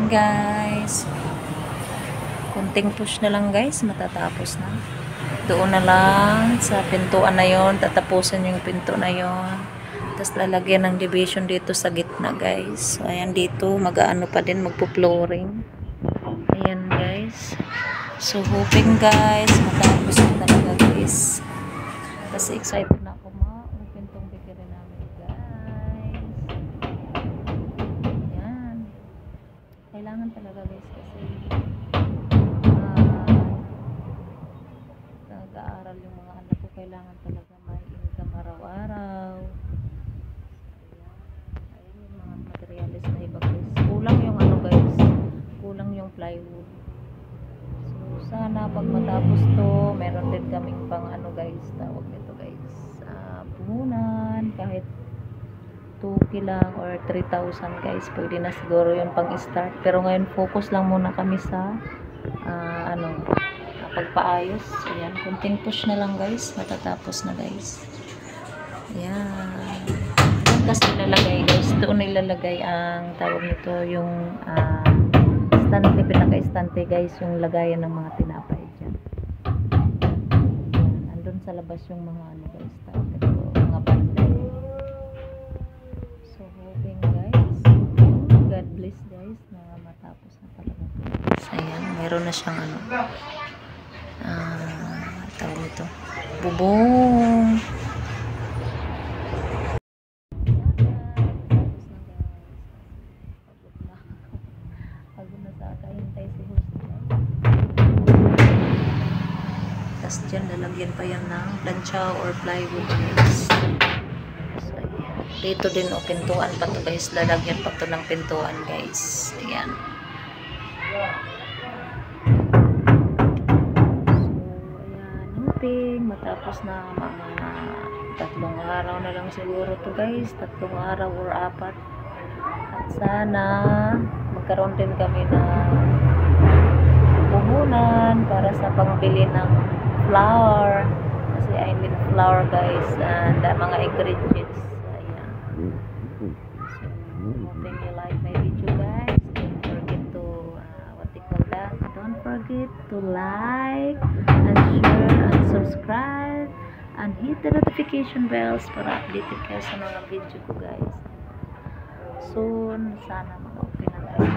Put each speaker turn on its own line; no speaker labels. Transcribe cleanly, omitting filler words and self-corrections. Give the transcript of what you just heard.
Ayan guys. Kunting push na lang guys. Matatapos na. Doon na lang sa pintuan na yon. Tatapusin yung pinto na yon. Tapos lalagyan ng division dito sa gitna guys. So ayan dito. Mag-aano pa din. Magpo-flooring. Ayan guys. So hoping guys. Matapos na talaga guys. Kasi excited na ako ma-open tong bakery namin guys. Ayan. Kailangan talaga guys kasi nag-aaral yung mga anak ko. Kailangan talaga may income araw-araw. Ayan yung mga materialis na iba guys. Kulang yung ano guys. Kulang yung plywood. So sana pag matapos to, meron din kaming pang ano guys. Tawag nito guys. Puhunan. Kahit 2K lang or 3,000 guys. Pwede na siguro yun pang start. Pero ngayon focus lang muna kami sa pagpaayos. Ayan, kunting push na lang guys. Matatapos na guys. Ayan. Tapos nilalagay guys. Doon nilalagay ang tawag nito yung stante, pinaka-stante guys. Yung lagayan ng mga tinapay dyan. Ayan. Andun sa labas yung mga ano guys. Tawag nito, mga banday. So hoping guys. God bless guys na matapos na talaga. Ayan, meron na siyang ano. Tawag ito bubong. Pagod na sa kahintay si host. Tapos dyan lalagyan pa yan ng plancha or plywood guys. So ayan. Dito din o pintuan pa to guys. Lalagyan pa to ng pintuan guys. Ayan. Matapos na mga 3 araw na lang siguro to guys, 3 araw or 4, at sana magkaroon din kami ng puhunan para sa pangbili ng flour kasi I need flour guys and mga ingredients. Ayan. So hoping you like my video guys. Don't forget to what they call that, don't forget to like and share and subscribe and hit the notification bells para updated kayo sa mga video ko guys. Soon sana mag-open na tayo.